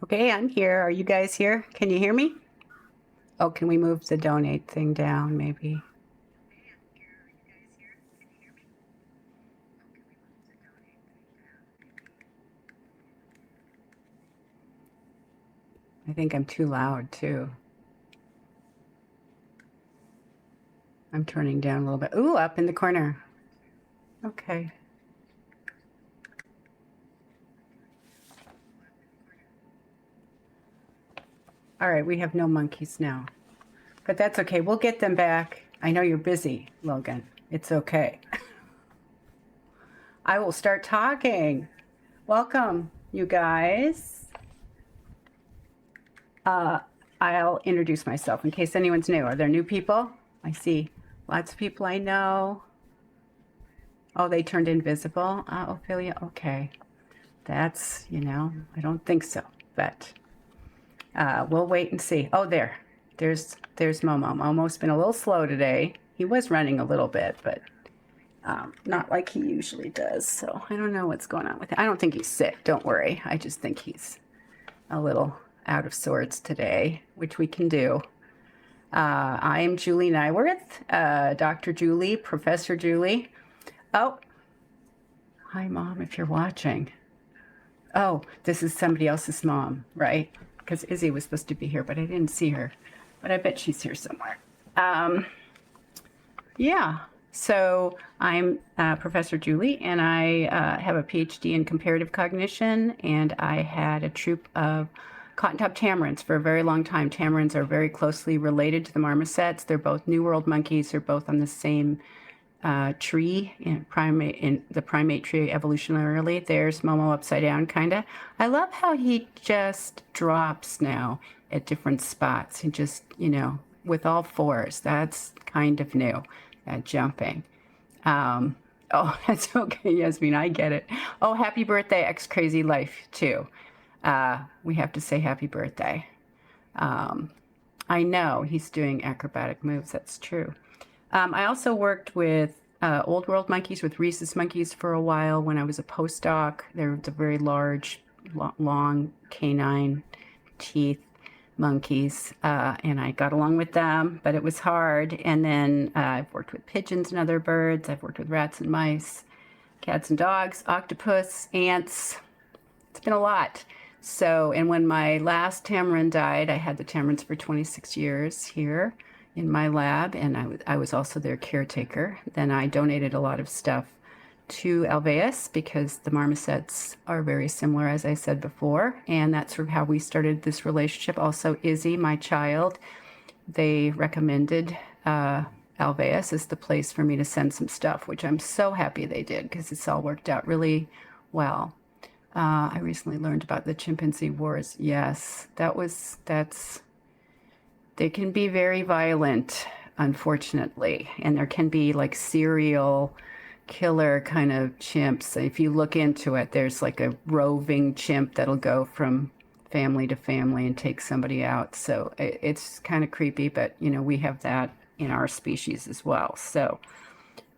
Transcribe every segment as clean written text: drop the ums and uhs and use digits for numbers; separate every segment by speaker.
Speaker 1: Okay, I'm here. Are you guys here? Can you hear me? Oh, can we move the donate thing down, maybe? I think I'm too loud, too. I'm turning down a little bit. Ooh, up in the corner. Okay. All right, we have no monkeys now. But that's okay. We'll get them back. I know you're busy, Logan. It's okay. I will start talking. Welcome, you guys. I'll introduce myself in case anyone's new. Are there new people? I see lots of people I know. Oh, they turned invisible? Ophelia, okay. That's, I don't think so, but we'll wait and see. Oh, there's Momo. Momo's been a little slow today. He was running a little bit, but not like he usually does. So I don't know what's going on with him. I don't think he's sick. Don't worry. I just think he's a little out of sorts today, which we can do. I am Julie Nyworth, Dr. Julie, Professor Julie. Oh, hi, Mom, if you're watching. Oh, this is somebody else's mom, right? Because Izzy was supposed to be here, but I didn't see her. But I bet she's here somewhere. Yeah, so I'm Professor Julie, and I have a PhD in comparative cognition, and I had a troop of cotton-top tamarins for a very long time. Tamarins are very closely related to the marmosets. They're both New World monkeys. They're both on the same tree, in the primate tree evolutionarily. There's Momo upside down, kind of. I love how he just drops now at different spots. He just, with all fours. That's kind of new, that jumping. Oh, that's okay, Yasmin, I get it. Oh, happy birthday, X Crazy Life, too. We have to say happy birthday. I know he's doing acrobatic moves. That's true. I also worked with old world monkeys, with rhesus monkeys for a while when I was a postdoc. They're the very large, long canine teeth monkeys, and I got along with them, but it was hard. And then I've worked with pigeons and other birds. I've worked with rats and mice, cats and dogs, octopus, ants. It's been a lot. So, and when my last tamarin died, I had the tamarins for 26 years here in my lab, and I was also their caretaker. Then I donated a lot of stuff to Alveus because the marmosets are very similar, as I said before, and that's sort of how we started this relationship. Also, Izzy, my child, they recommended Alveus as the place for me to send some stuff, which I'm so happy they did because it's all worked out really well. I recently learned about the chimpanzee wars. Yes, they can be very violent, unfortunately, and there can be like serial killer kind of chimps. If you look into it, there's like a roving chimp that'll go from family to family and take somebody out. So it's kind of creepy, but we have that in our species as well. So,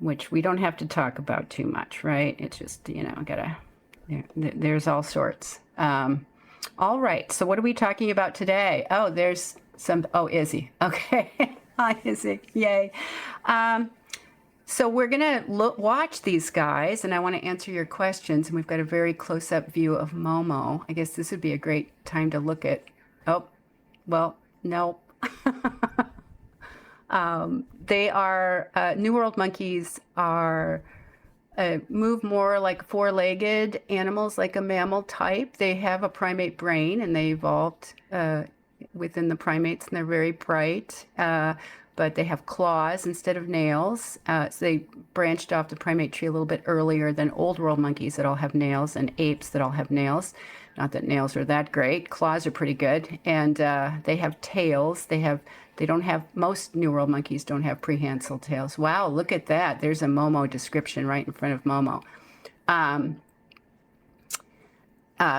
Speaker 1: which we don't have to talk about too much, right? It's just, there's all sorts. All right, so what are we talking about today? Oh, there's Izzy. Okay. Hi, Izzy. Yay. So we're going to watch these guys, and I want to answer your questions. And we've got a very close-up view of Momo. I guess this would be a great time to look at. Oh, well, no. They are, New World monkeys are, move more like four-legged animals, like a mammal type. They have a primate brain, and they evolved within the primates, and they're very bright, but they have claws instead of nails. So they branched off the primate tree a little bit earlier than old world monkeys that all have nails, and apes that all have nails. Not that nails are that great. Claws are pretty good, and they have tails. Most New World monkeys don't have prehensile tails. Wow, look at that. There's a Momo description right in front of Momo.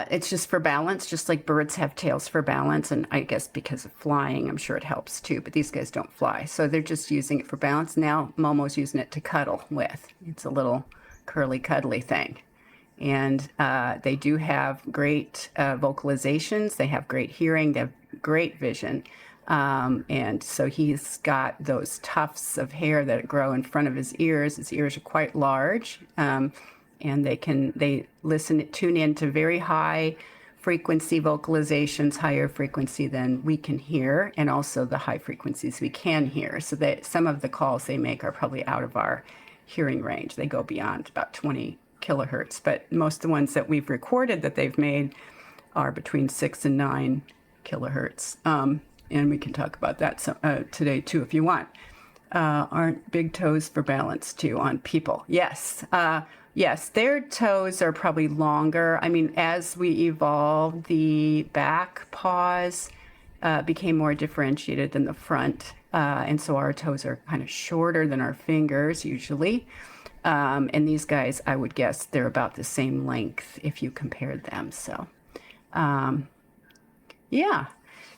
Speaker 1: It's just for balance, just like birds have tails for balance. And I guess because of flying, I'm sure it helps too, but these guys don't fly. So they're just using it for balance. Now Momo's using it to cuddle with. It's a little curly cuddly thing. And they do have great vocalizations. They have great hearing. They have great vision. And so he's got those tufts of hair that grow in front of his ears. His ears are quite large. And they tune in to very high frequency vocalizations, higher frequency than we can hear, and also the high frequencies we can hear. So that some of the calls they make are probably out of our hearing range. They go beyond about 20 kilohertz, but most of the ones that we've recorded that they've made are between 6 and 9 kilohertz. And we can talk about that today too if you want. Aren't big toes for balance too on people? Yes. Yes, their toes are probably longer. I mean, as we evolved, the back paws became more differentiated than the front. And so our toes are kind of shorter than our fingers usually. And these guys, I would guess they're about the same length if you compared them. So, yeah.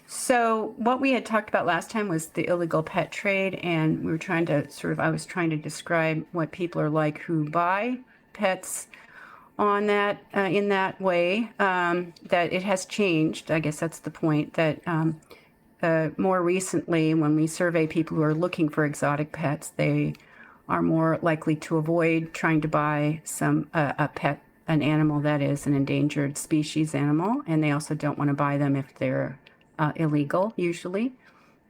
Speaker 1: So what we had talked about last time was the illegal pet trade, and we were trying to I was trying to describe what people are like who buy pets on that, in that way, that it has changed. I guess that's the point, that more recently, when we survey people who are looking for exotic pets, they are more likely to avoid trying to buy a pet, an animal that is an endangered species animal, and they also don't want to buy them if they're illegal, usually.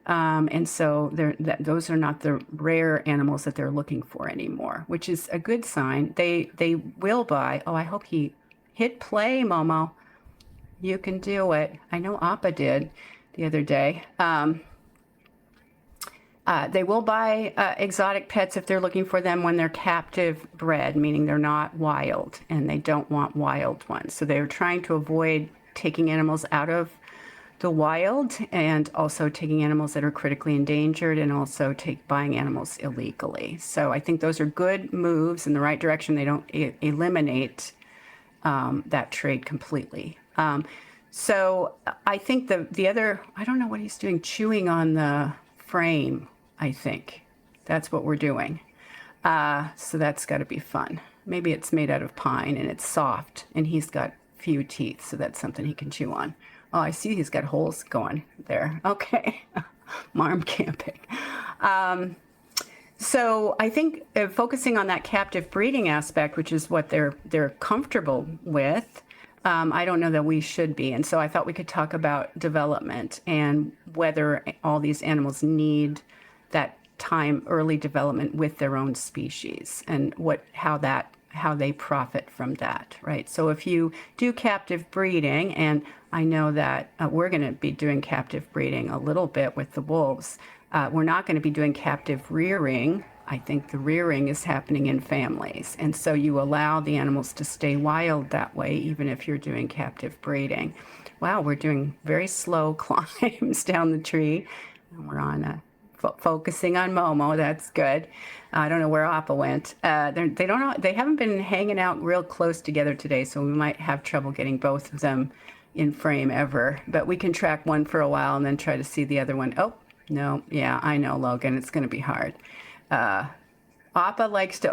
Speaker 1: And so those are not the rare animals that they're looking for anymore, which is a good sign. They will buy. Oh, I hope he hit play, Momo. You can do it. I know Appa did the other day. They will buy exotic pets if they're looking for them when they're captive bred, meaning they're not wild, and they don't want wild ones. So they're trying to avoid taking animals out of the wild, and also taking animals that are critically endangered, and also buying animals illegally. So I think those are good moves in the right direction. They don't eliminate that trade completely. So I think the other, I don't know what he's doing, chewing on the frame, I think. That's what we're doing. So that's got to be fun. Maybe it's made out of pine and it's soft, and he's got few teeth, so that's something he can chew on. Oh, I see he's got holes going there. Okay. Marm camping. So I think focusing on that captive breeding aspect, which is what they're comfortable with, I don't know that we should be. And so I thought we could talk about development and whether all these animals need that time, early development with their own species, and how they profit from that, right? So if you do captive breeding, and I know that we're going to be doing captive breeding a little bit with the wolves. We're not going to be doing captive rearing. I think the rearing is happening in families. And so you allow the animals to stay wild that way, even if you're doing captive breeding. Wow, we're doing very slow climbs down the tree. And we're on focusing on Momo. That's good. I don't know where Appa went. They don't know. They haven't been hanging out real close together today, so we might have trouble getting both of them in frame ever. But we can track one for a while and then try to see the other one. Oh, no. Yeah, I know, Logan. It's going to be hard. Appa likes to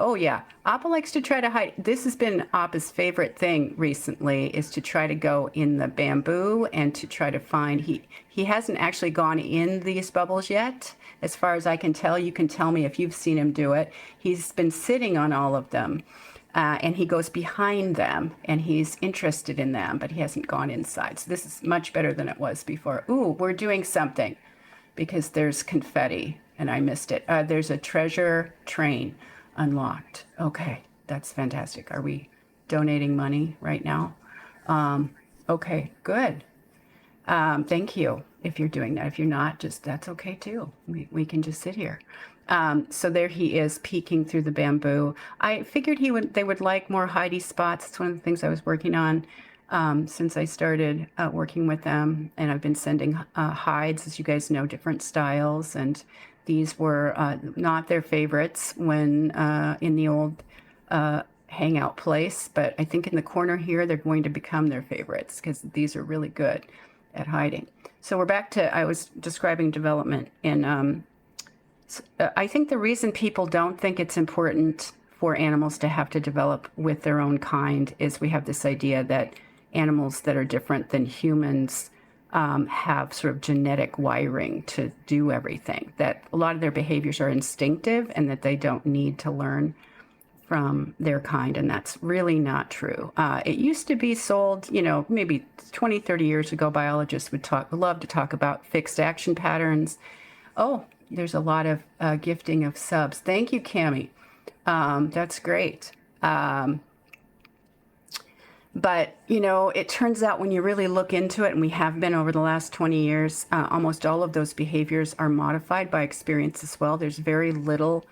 Speaker 1: try to hide. This has been Appa's favorite thing recently, is to try to go in the bamboo and to try to find, he hasn't actually gone in these bubbles yet. As far as I can tell, you can tell me if you've seen him do it. He's been sitting on all of them, and he goes behind them, and he's interested in them, but he hasn't gone inside. So this is much better than it was before. Ooh, we're doing something, because there's confetti, and I missed it. There's a treasure train unlocked. Okay, that's fantastic. Are we donating money right now? Okay, good. Thank you if you're doing that. If you're not, that's okay too. We can just sit here. So there he is, peeking through the bamboo. I figured they would like more hidey spots. It's one of the things I was working on since I started working with them, and I've been sending hides, as you guys know, different styles, and these were not their favorites when in the old hangout place, but I think in the corner here they're going to become their favorites, because these are really good at hiding. So we're back to, I was describing development, and I think the reason people don't think it's important for animals to have to develop with their own kind is we have this idea that animals that are different than humans have sort of genetic wiring to do everything, that a lot of their behaviors are instinctive and that they don't need to learn from their kind, and that's really not true. It used to be sold, maybe 20, 30 years ago, biologists would love to talk about fixed action patterns. Oh, there's a lot of gifting of subs. Thank you, Cami. That's great. But, it turns out when you really look into it, and we have been over the last 20 years, almost all of those behaviors are modified by experience as well. There's very little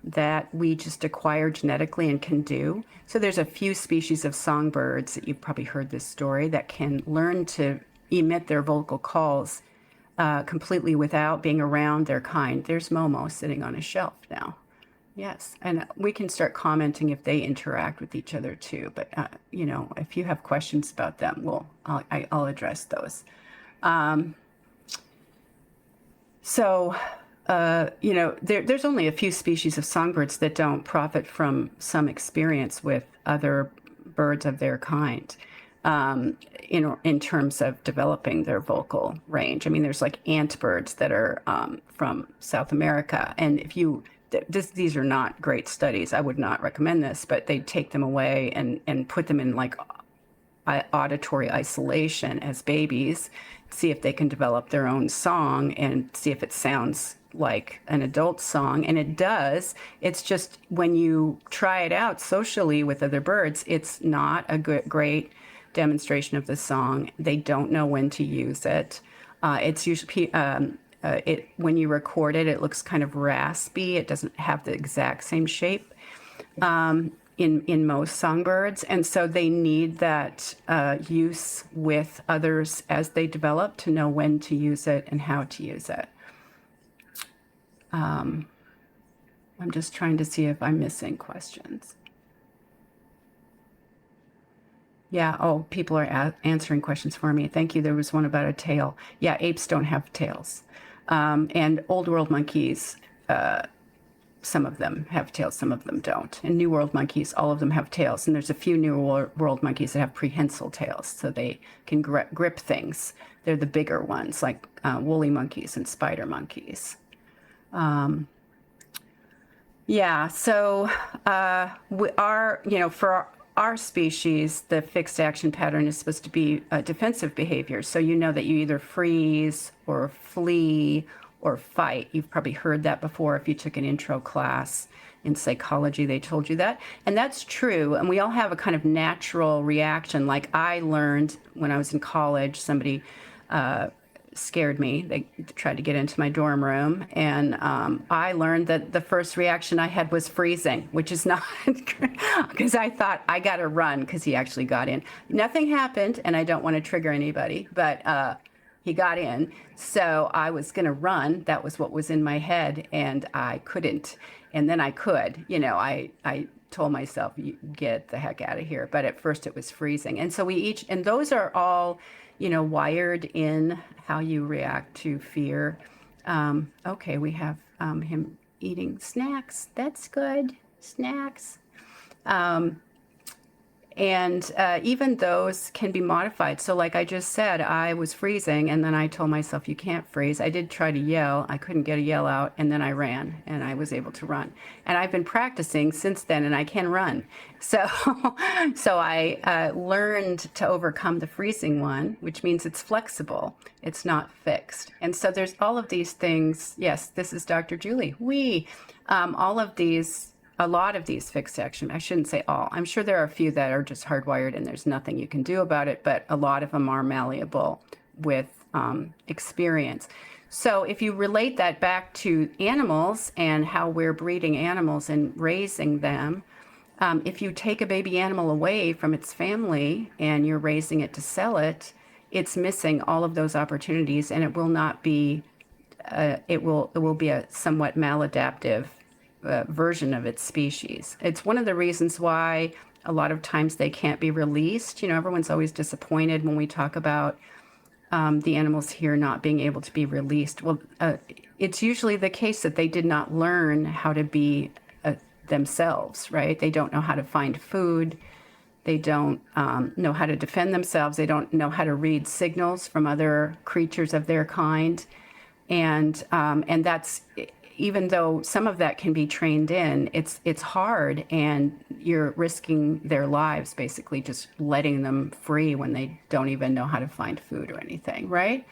Speaker 1: that we just acquire genetically and can do. So there's a few species of songbirds that you've probably heard this story that can learn to emit their vocal calls completely without being around their kind. There's Momo sitting on a shelf now. Yes, and we can start commenting if they interact with each other too. But if you have questions about them, I'll address those. There's only a few species of songbirds that don't profit from some experience with other birds of their kind. In terms of developing their vocal range. I mean, there's like antbirds that are from South America, and these are not great studies. I would not recommend this, but they take them away and put them in like auditory isolation as babies, see if they can develop their own song and see if it sounds like an adult song. And it does. It's just when you try it out socially with other birds, it's not a great demonstration of the song. They don't know when to use it. It's usually when you record it, it looks kind of raspy. It doesn't have the exact same shape in most songbirds, and so they need that use with others as they develop to know when to use it and how to use it. I'm just trying to see if I'm missing questions. Yeah, oh, people are answering questions for me. Thank you. There was one about a tail. Yeah, apes don't have tails. And Old World monkeys, some of them have tails, some of them don't. And New World monkeys, all of them have tails. And there's a few New World monkeys that have prehensile tails, so they can grip things. They're the bigger ones, like woolly monkeys and spider monkeys. So for our species, the fixed action pattern is supposed to be a defensive behavior. So that you either freeze or flee or fight. You've probably heard that before if you took an intro class in psychology, they told you that. And that's true. And we all have a kind of natural reaction. Like I learned when I was in college, somebody scared me. They tried to get into my dorm room, and I learned that the first reaction I had was freezing, which is not because I thought I got to run because he actually got in. Nothing happened, and I don't want to trigger anybody, but he got in, so I was going to run. That was what was in my head, and I couldn't. And then I could. I told myself, get the heck out of here. But at first it was freezing. And so and those are all wired in how you react to fear. Okay, we have him eating snacks. That's good. Snacks. And even those can be modified. So like I just said, I was freezing, and then I told myself, you can't freeze. I did try to yell. I couldn't get a yell out, and then I ran, and I was able to run. And I've been practicing since then, and I can run. So I learned to overcome the freezing one, which means it's flexible. It's not fixed. And so there's all of these things. Yes, this is Dr. Julie. A lot of these fixed action, I shouldn't say all. I'm sure there are a few that are just hardwired and there's nothing you can do about it, but a lot of them are malleable with experience. So if you relate that back to animals and how we're breeding animals and raising them, if you take a baby animal away from its family and you're raising it to sell it, it's missing all of those opportunities, and it will not be, it will be a somewhat maladaptive version of its species. It's one of the reasons why a lot of times they can't be released. Everyone's always disappointed when we talk about the animals here not being able to be released. Well, it's usually the case that they did not learn how to be themselves, right? They don't know how to find food. They don't know how to defend themselves. They don't know how to read signals from other creatures of their kind. And that's, even though some of that can be trained in, it's hard, and you're risking their lives, basically just letting them free when they don't even know how to find food or anything, right?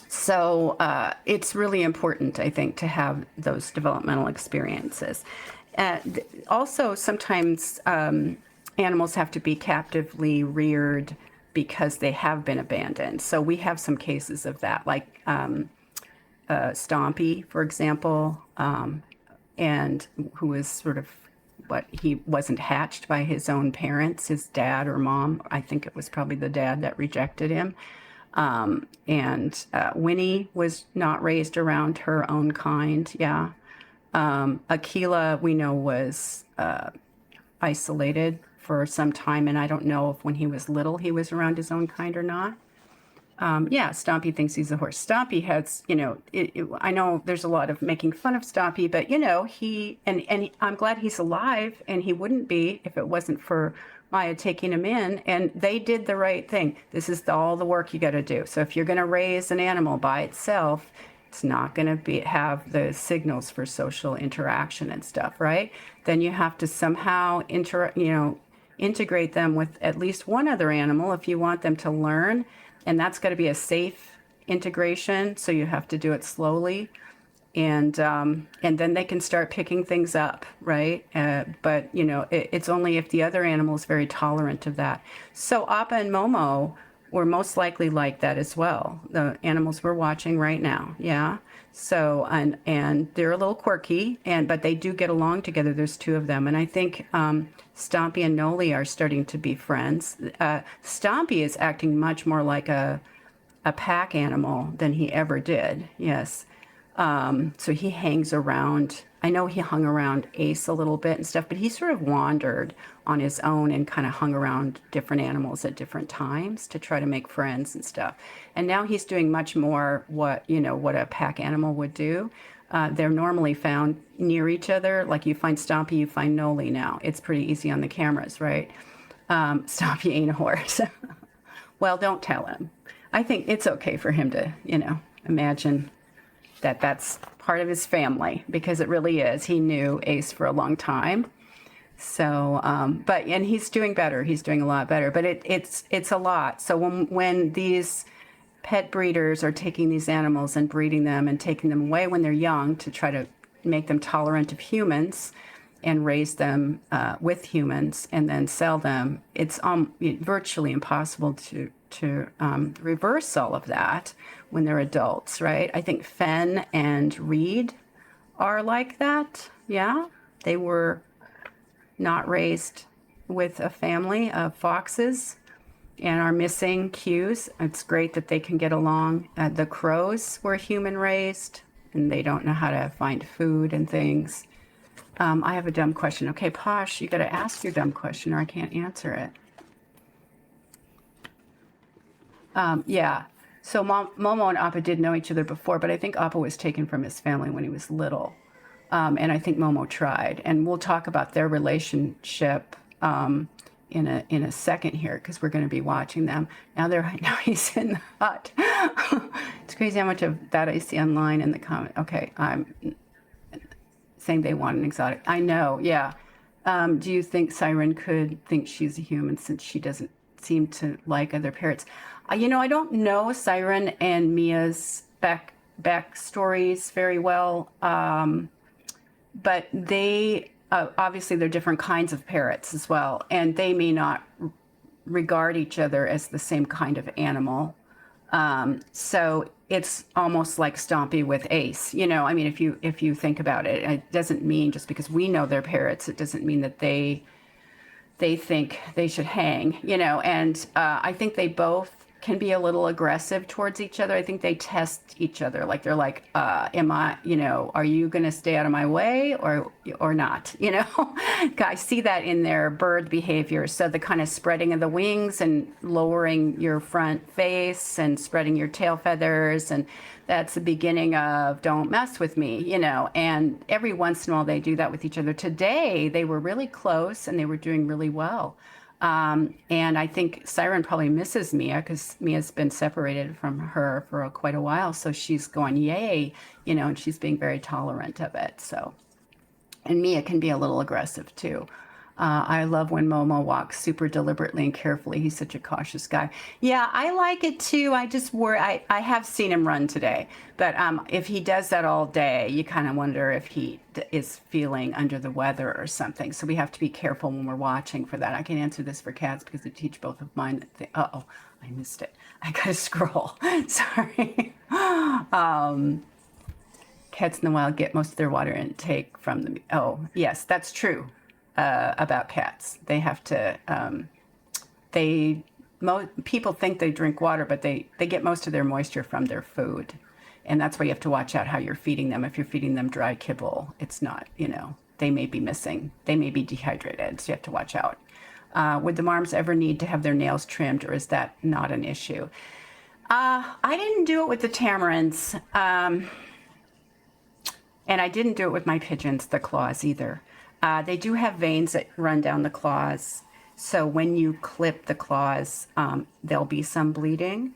Speaker 1: So it's really important, I think, to have those developmental experiences. Also, sometimes animals have to be captively reared because they have been abandoned. So we have some cases of that, like Stompy, for example, and who was sort of he wasn't hatched by his own parents, his dad or mom. I think it was probably the dad that rejected him. And Winnie was not raised around her own kind. Yeah. Aquila, we know, was isolated for some time, and I don't know if when he was little he was around his own kind or not. Yeah, Stompy thinks he's a horse. Stompy has, I know there's a lot of making fun of Stompy, but I'm glad he's alive, and he wouldn't be if it wasn't for Maya taking him in, and they did the right thing. This is all the work you got to do. So if you're going to raise an animal by itself, it's not going to have the signals for social interaction and stuff, right? Then you have to somehow integrate them with at least one other animal if you want them to learn. And that's got to be a safe integration, so you have to do it slowly, and then they can start picking things up, right? But it's only if the other animal is very tolerant of that. So Appa and Momo were most likely like that as well. The animals we're watching right now, yeah. So and they're a little quirky, but they do get along together. There's two of them, and I think Stompy and Noli are starting to be friends. Stompy is acting much more like a pack animal than he ever did. Yes. So he hangs around. I know he hung around Ace a little bit and stuff, but he sort of wandered on his own and kind of hung around different animals at different times to try to make friends and stuff. And now he's doing much more what a pack animal would do. They're normally found near each other. Like you find Stompy, you find Noli now. It's pretty easy on the cameras, right? Stompy ain't a horse. Well, don't tell him. I think it's okay for him to, imagine that that's part of his family, because it really is. He knew Ace for a long time. So, and he's doing better. He's doing a lot better, but it's a lot. So when these pet breeders are taking these animals and breeding them and taking them away when they're young to try to make them tolerant of humans and raise them with humans and then sell them, it's virtually impossible to reverse all of that when they're adults, right? I think Fen and Reed are like that. Yeah, they were not raised with a family of foxes and are missing cues. It's great that they can get along. The crows were human raised, and they don't know how to find food and things. I have a dumb question. Okay, Posh, you got to ask your dumb question or I can't answer it. Yeah. So Momo and Appa did know each other before, but I think Appa was taken from his family when he was little. And I think Momo tried. And we'll talk about their relationship in a second here, because we're going to be watching them. Now he's in the hut. It's crazy how much of that I see online in the comment. Okay, I'm saying they want an exotic. I know, yeah. Do you think Siren could think she's a human since she doesn't seem to like other parrots? I don't know Siren and Mia's backstories very well, but they obviously they're different kinds of parrots as well, and they may not regard each other as the same kind of animal. So it's almost like Stompy with Ace. I mean, if you think about it, it doesn't mean just because we know they're parrots, it doesn't mean that they think they should hang. And I think they both can be a little aggressive towards each other. I think they test each other. Like they're like, am I, are you going to stay out of my way or not? I see that in their bird behavior. So the kind of spreading of the wings and lowering your front face and spreading your tail feathers. And that's the beginning of don't mess with me, and every once in a while they do that with each other. Today, they were really close and they were doing really well. And I think Siren probably misses Mia because Mia's been separated from her for quite a while. So she's going, yay, and she's being very tolerant of it. So, and Mia can be a little aggressive too. I love when Momo walks super deliberately and carefully. He's such a cautious guy. Yeah, I like it too. I just worry. I have seen him run today, but if he does that all day, you kind of wonder if he is feeling under the weather or something. So we have to be careful when we're watching for that. I can answer this for cats because I teach both of mine. Uh-oh, I missed it. I got to scroll. Sorry. Cats in the wild get most of their water intake from the... Oh, yes, that's true. About cats. They have to, people think they drink water, but they get most of their moisture from their food. And that's why you have to watch out how you're feeding them. If you're feeding them dry kibble, it's not, they may be missing. They may be dehydrated, so you have to watch out. Would the marms ever need to have their nails trimmed, or is that not an issue? I didn't do it with the tamarins. And I didn't do it with my pigeons, the claws either. They do have veins that run down the claws. So when you clip the claws, there'll be some bleeding,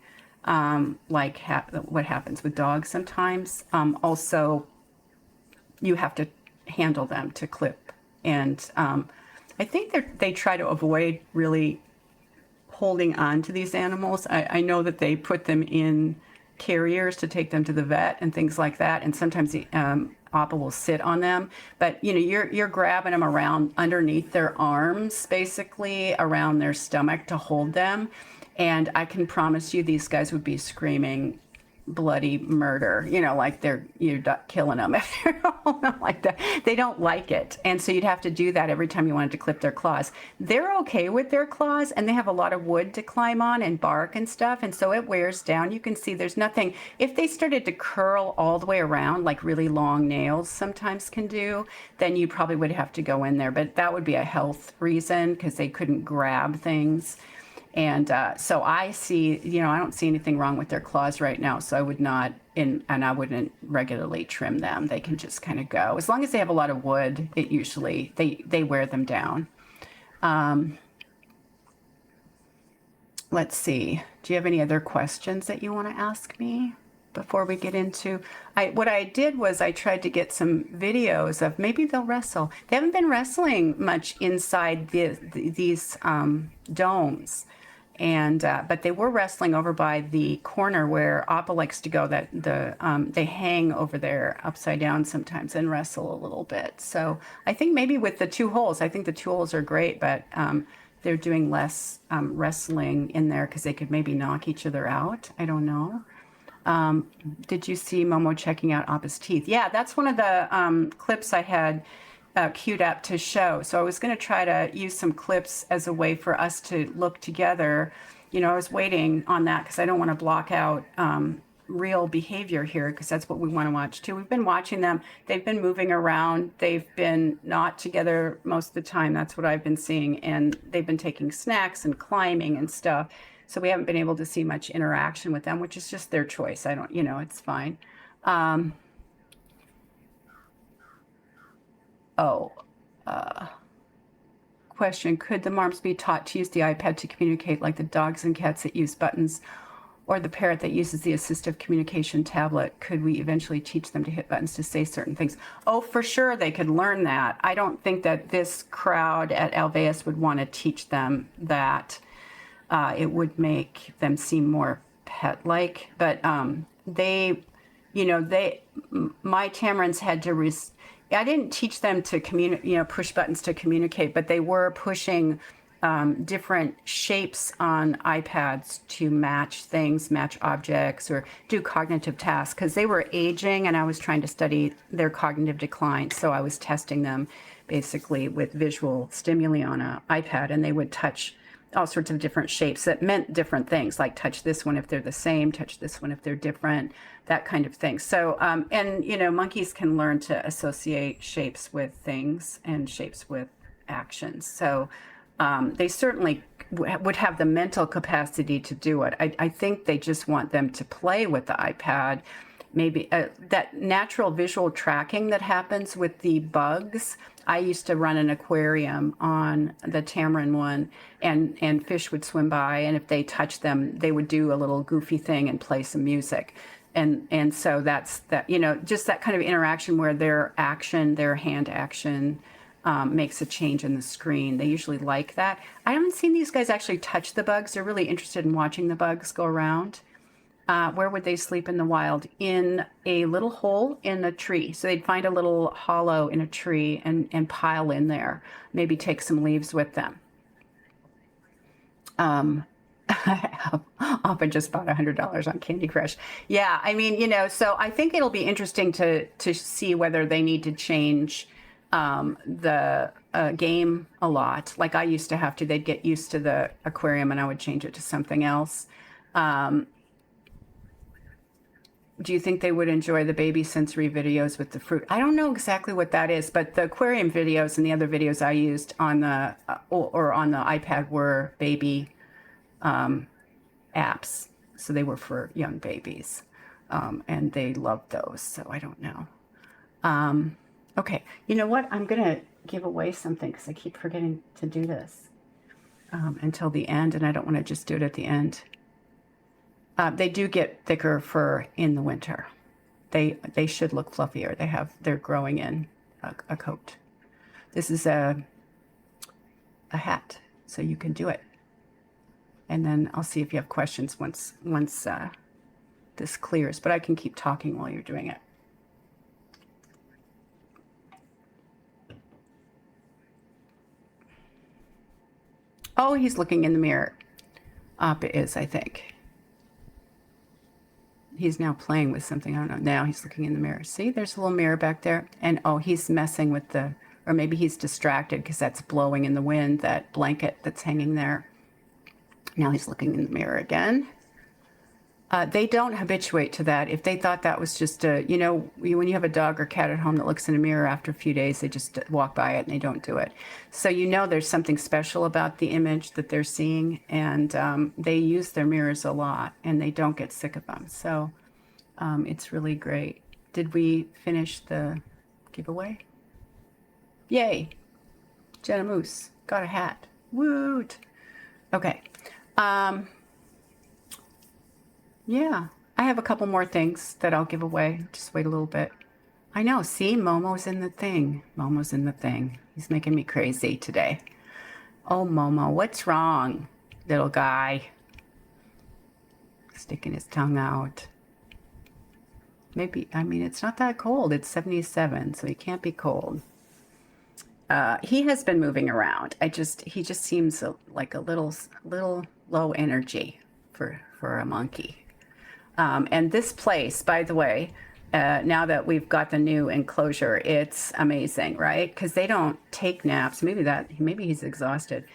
Speaker 1: like what happens with dogs sometimes. Also, you have to handle them to clip. And I think they try to avoid really holding on to these animals. I know that they put them in carriers to take them to the vet and things like that. And sometimes the Appa will sit on them, but you're grabbing them around underneath their arms, basically around their stomach to hold them. And I can promise you these guys would be screaming bloody murder, like you're killing them if they're holding them like that. They don't like it. And so you'd have to do that every time you wanted to clip their claws. They're okay with their claws, and they have a lot of wood to climb on and bark and stuff. And so it wears down. You can see there's nothing. If they started to curl all the way around, like really long nails sometimes can do, then you probably would have to go in there. But that would be a health reason because they couldn't grab things. And so I see, I don't see anything wrong with their claws right now. So I would not, and I wouldn't regularly trim them. They can just kind of go. As long as they have a lot of wood, it usually, they wear them down. Let's see. Do you have any other questions that you want to ask me before we get into... What I did was I tried to get some videos of maybe they'll wrestle. They haven't been wrestling much inside these domes. And but they were wrestling over by the corner where Appa likes to go. That they hang over there upside down sometimes and wrestle a little bit. So I think maybe with the 2 holes, I think the 2 holes are great, but they're doing less wrestling in there because they could maybe knock each other out. I don't know. Did you see Momo checking out Appa's teeth? Yeah, that's one of the clips I had queued up to show. So I was going to try to use some clips as a way for us to look together. I was waiting on that because I don't want to block out real behavior here because that's what we want to watch too. We've been watching them. They've been moving around. They've been not together most of the time. That's what I've been seeing. And they've been taking snacks and climbing and stuff. So we haven't been able to see much interaction with them, which is just their choice. I don't, it's fine. Question, could the marms be taught to use the iPad to communicate like the dogs and cats that use buttons, or the parrot that uses the assistive communication tablet? Could we eventually teach them to hit buttons to say certain things? Oh, for sure they could learn that. I don't think that this crowd at Alveus would want to teach them that. It would make them seem more pet-like, but my tamarins had to I didn't teach them to push buttons to communicate, but they were pushing different shapes on iPads to match things, match objects, or do cognitive tasks because they were aging and I was trying to study their cognitive decline. So I was testing them basically with visual stimuli on an iPad, and they would touch all sorts of different shapes that meant different things, like touch this one if they're the same, touch this one if they're different, that kind of thing. So, and you know, monkeys can learn to associate shapes with things and shapes with actions. So they certainly would have the mental capacity to do it. I think they just want them to play with the iPad. Maybe that natural visual tracking that happens with the bugs. I used to run an aquarium on the Tamarin one, and fish would swim by, and if they touched them, they would do a little goofy thing and play some music. And so that's that, you know, just that kind of interaction where their action, their hand action, makes a change in the screen. They usually like that. I haven't seen these guys actually touch the bugs. They're really interested in watching the bugs go around. Where would they sleep in the wild? In a little hole in a tree. So they'd find a little hollow in a tree and pile in there. Maybe take some leaves with them. I have often just bought $100 on Candy Crush. Yeah, I mean, you know, so I think it'll be interesting to see whether they need to change the game a lot. Like I used to have to. They'd get used to the aquarium and I would change it to something else. Do you think they would enjoy the baby sensory videos with the fruit? I don't know exactly what that is, but the aquarium videos and the other videos I used on the or on the iPad were baby apps. So they were for young babies, and they loved those. So I don't know. Okay, you know what? I'm gonna give away something because I keep forgetting to do this until the end, and I don't want to just do it at the end. They do get thicker fur in the winter. They should look fluffier. They're growing in a coat. This is a hat, so you can do it. And then I'll see if you have questions once this clears. But I can keep talking while you're doing it. Oh, he's looking in the mirror. Appa is, I think. He's now playing with something. I don't know. Now he's looking in the mirror. See, there's a little mirror back there. And oh, he's messing with the, or maybe he's distracted because that's blowing in the wind, that blanket that's hanging there. Now he's looking in the mirror again. They don't habituate to that. If they thought that was just a, you know, when you have a dog or cat at home that looks in a mirror after a few days, they just walk by it and they don't do it. So you know there's something special about the image that they're seeing, and they use their mirrors a lot and they don't get sick of them. So it's really great. Did we finish the giveaway? Yay. Jenna Moose got a hat. Woot. Okay. Yeah, I have a couple more things that I'll give away. Just wait a little bit. I know, see, Momo's in the thing. Momo's in the thing. He's making me crazy today. Oh, Momo, what's wrong, little guy? Sticking his tongue out. Maybe, I mean, it's not that cold. It's 77, so he can't be cold. He has been moving around. He just seems like a little low energy for a monkey. And this place, by the way, now that we've got the new enclosure, it's amazing, right? Because they don't take naps. Maybe he's exhausted.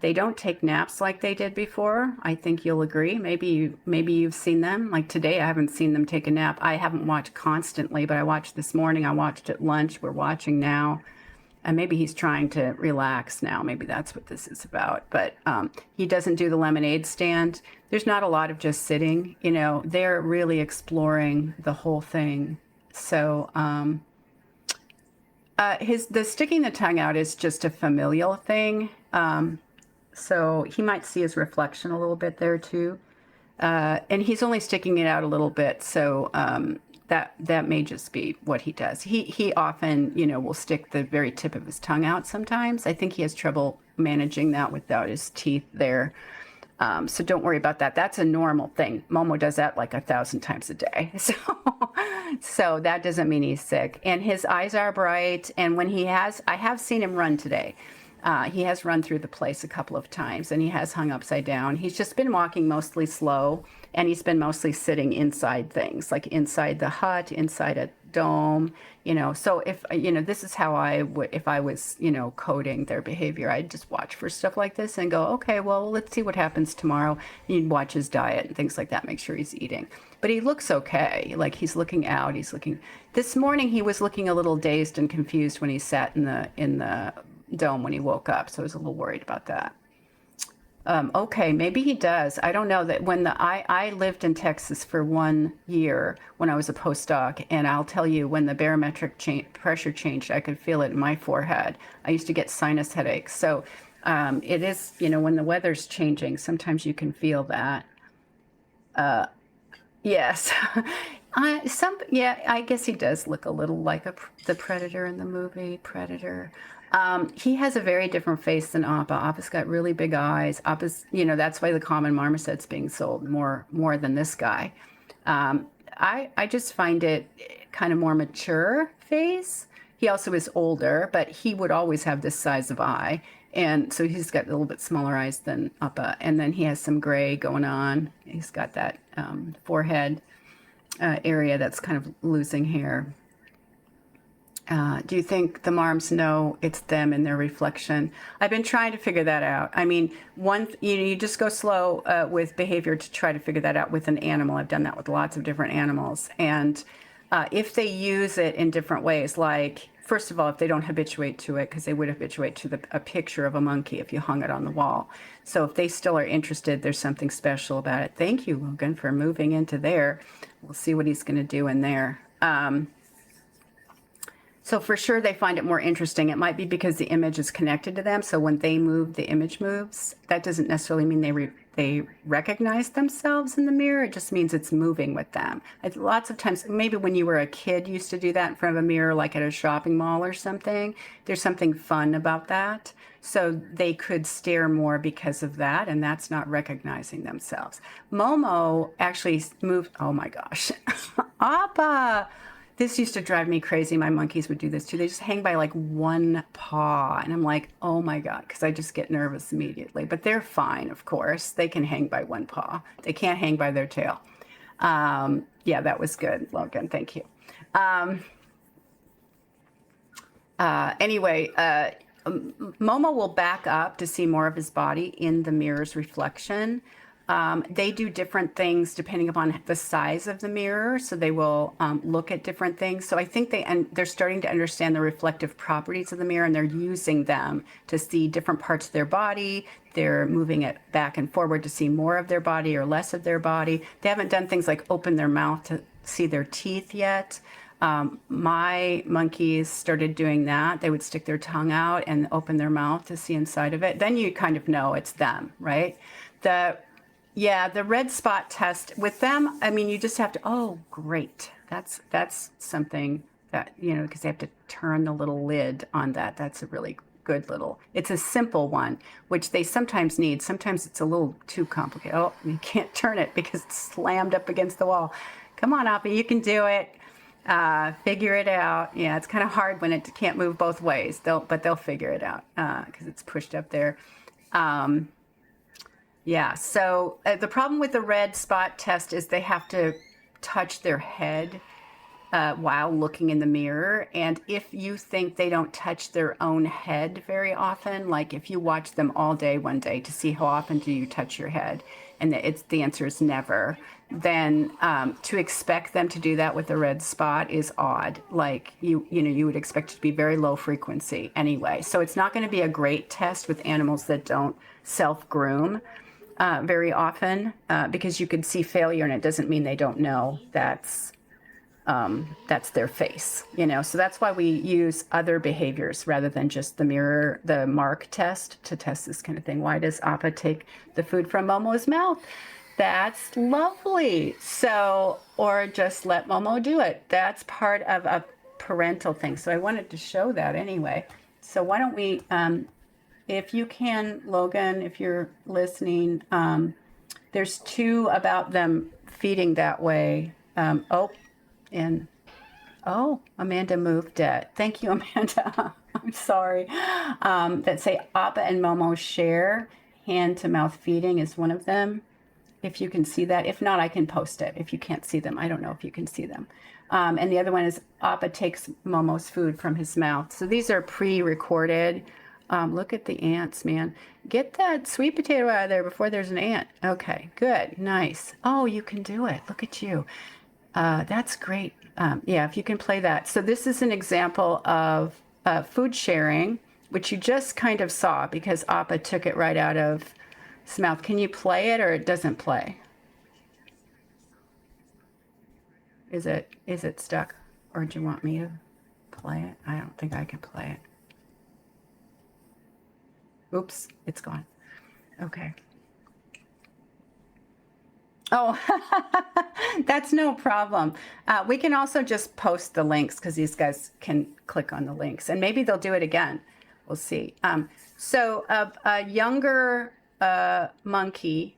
Speaker 1: They don't take naps like they did before. I think you'll agree. Maybe you've seen them. Like today, I haven't seen them take a nap. I haven't watched constantly, but I watched this morning. I watched at lunch. We're watching now. And maybe he's trying to relax now. Maybe that's what this is about. But he doesn't do the lemonade stand. There's not a lot of just sitting. You know, they're really exploring the whole thing. So the sticking the tongue out is just a familial thing. So he might see his reflection a little bit there too. And he's only sticking it out a little bit. So that may just be what he does. He often, you know, will stick the very tip of his tongue out sometimes. I think he has trouble managing that without his teeth there. So don't worry about that. That's a normal thing. Momo does that like 1,000 times a day. So that doesn't mean he's sick. And his eyes are bright. And when I have seen him run today. He has run through the place a couple of times, and he has hung upside down. He's just been walking mostly slow, and he's been mostly sitting inside things, like inside the hut, inside dome, so if, this is how I would, if I was, coding their behavior, I'd just watch for stuff like this and go, okay, well, let's see what happens tomorrow. You'd watch his diet and things like that, make sure he's eating. But he looks okay. Like he's looking out, this morning he was looking a little dazed and confused when he sat in the dome when he woke up. So I was a little worried about that. Okay, maybe he does. I don't know. That when I lived in Texas for 1 year when I was a postdoc, and I'll tell you, when the barometric pressure changed, I could feel it in my forehead. I used to get sinus headaches. So it is, when the weather's changing, sometimes you can feel that. Yes. I guess he does look a little like the Predator in the movie Predator. He has a very different face than Appa. Appa's got really big eyes. Appa's, that's why the common marmoset's being sold more than this guy. I just find it kind of more mature face. He also is older, but he would always have this size of eye. And so he's got a little bit smaller eyes than Appa. And then he has some gray going on. He's got that forehead area that's kind of losing hair. Do you think the marms know it's them in their reflection? I've been trying to figure that out. I mean, you just go slow with behavior to try to figure that out with an animal. I've done that with lots of different animals. And if they use it in different ways, like, first of all, if they don't habituate to it, because they would habituate to a picture of a monkey if you hung it on the wall. So if they still are interested, there's something special about it. Thank you, Logan, for moving into there. We'll see what he's going to do in there. So for sure, they find it more interesting. It might be because the image is connected to them. So when they move, the image moves. That doesn't necessarily mean they recognize themselves in the mirror. It just means it's moving with them. Lots of times, maybe when you were a kid, you used to do that in front of a mirror, like at a shopping mall or something. There's something fun about that. So they could stare more because of that, and that's not recognizing themselves. Momo actually moved. Oh my gosh. Appa! This used to drive me crazy. My monkeys would do this too. They just hang by like one paw. And I'm like, oh my God, because I just get nervous immediately. But they're fine, of course. They can hang by one paw. They can't hang by their tail. Yeah, that was good, Logan. Thank you. Anyway, Momo will back up to see more of his body in the mirror's reflection. They do different things depending upon the size of the mirror, so they will look at different things. So I think they're starting to understand the reflective properties of the mirror, and they're using them to see different parts of their body. They're moving it back and forward to see more of their body or less of their body. They haven't done things like open their mouth to see their teeth yet. My monkeys started doing that. They would stick their tongue out and open their mouth to see inside of it. Then you kind of know it's them, right? The red spot test with them, I mean, you just have to, oh, great. That's something that, because they have to turn the little lid on that. That's a really good it's a simple one, which they sometimes need. Sometimes it's a little too complicated. Oh, you can't turn it because it's slammed up against the wall. Come on, Appa, you can do it. Figure it out. Yeah, it's kind of hard when it can't move both ways. But they'll figure it out because it's pushed up there. Yeah, so the problem with the red spot test is they have to touch their head while looking in the mirror. And if you think they don't touch their own head very often, like if you watch them all day one day to see how often do you touch your head, and the answer is never, then to expect them to do that with a red spot is odd. Like you would expect it to be very low frequency anyway. So it's not going to be a great test with animals that don't self-groom very often because you could see failure, and it doesn't mean they don't know that's their face, So that's why we use other behaviors rather than just the mark test to test this kind of thing. Why does Appa take the food from Momo's mouth? That's lovely. So, or just let Momo do it. That's part of a parental thing. So I wanted to show that anyway. So why don't we, if you can, Logan, if you're listening, there's two about them feeding that way. Amanda moved it. Thank you, Amanda. I'm sorry. That say Appa and Momo share hand-to-mouth feeding is one of them. if you can see that. If not, I can post it. If you can't see them, I don't know if you can see them. And the other one is Appa takes Momo's food from his mouth. So these are pre-recorded. Look at the ants, man. Get that sweet potato out of there before there's an ant. Okay, good, nice. Oh, you can do it. Look at you. That's great. Yeah, if you can play that. So this is an example of food sharing, which you just kind of saw because Appa took it right out of his mouth. Can you play it or it doesn't play? Is it stuck? Or do you want me to play it? I don't think I can play it. Oops, it's gone. Okay. Oh, that's no problem. We can also just post the links because these guys can click on the links and maybe they'll do it again. We'll see. So a younger monkey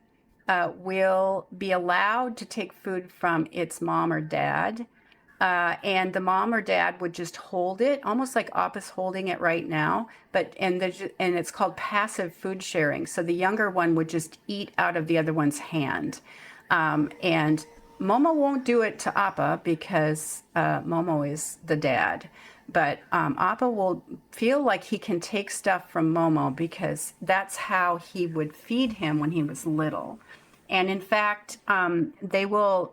Speaker 1: will be allowed to take food from its mom or dad. And the mom or dad would just hold it, almost like Appa's holding it right now. And it's called passive food sharing. So the younger one would just eat out of the other one's hand. And Momo won't do it to Appa because Momo is the dad. But Appa will feel like he can take stuff from Momo because that's how he would feed him when he was little. And in fact, the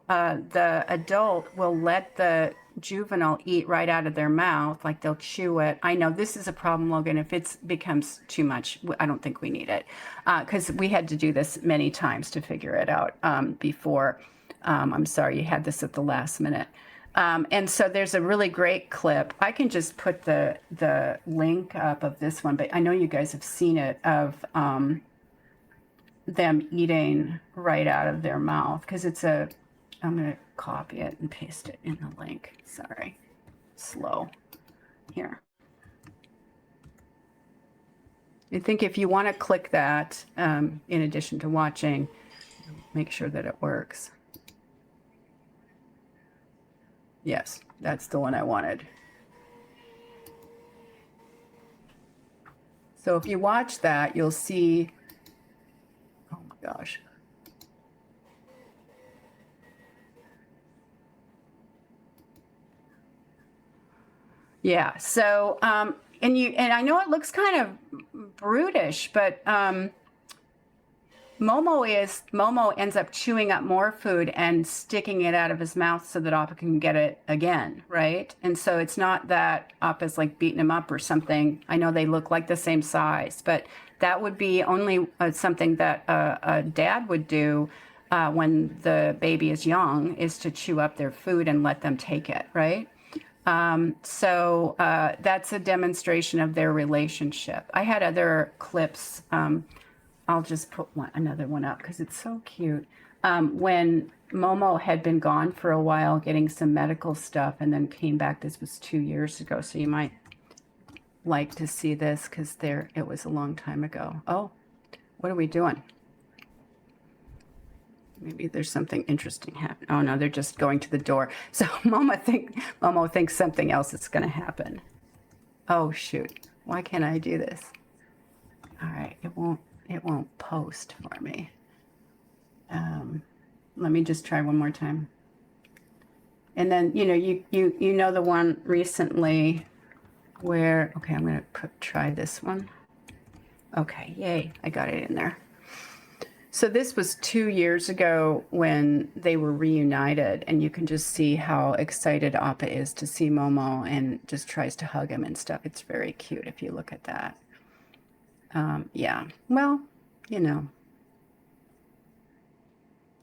Speaker 1: adult will let the juvenile eat right out of their mouth, like they'll chew it. I know this is a problem, Logan. If it becomes too much, I don't think we need it because we had to do this many times to figure it out before. I'm sorry you had this at the last minute. And so there's a really great clip. I can just put the link up of this one, but I know you guys have seen it of them eating right out of their mouth because I'm going to copy it and paste it in the link. Sorry, slow here. I think if you want to click that, in addition to watching, make sure that it works. Yes, that's the one I wanted. So if you watch that, you'll see, oh my gosh. Yeah, so, and I know it looks kind of brutish, but Momo ends up chewing up more food and sticking it out of his mouth so that Appa can get it again, right? And so it's not that Appa's like beating him up or something. I know they look like the same size, but that would be only something that a dad would do when the baby is young, is to chew up their food and let them take it, right? So that's a demonstration of their relationship. I had other clips. I'll just put another one up because it's so cute. When Momo had been gone for a while getting some medical stuff and then came back, this was 2 years ago, so you might like to see this because it was a long time ago. Oh, what are we doing? Maybe there's something interesting happening. Oh no, they're just going to the door. So Momo thinks something else is going to happen. Oh shoot, why can't I do this? All right, it won't post for me. Let me just try one more time. And then, you know the one recently where, okay, I'm going to try this one. Okay, yay, I got it in there. So this was 2 years ago when they were reunited, and you can just see how excited Appa is to see Momo and just tries to hug him and stuff. It's very cute if you look at that. Yeah, well,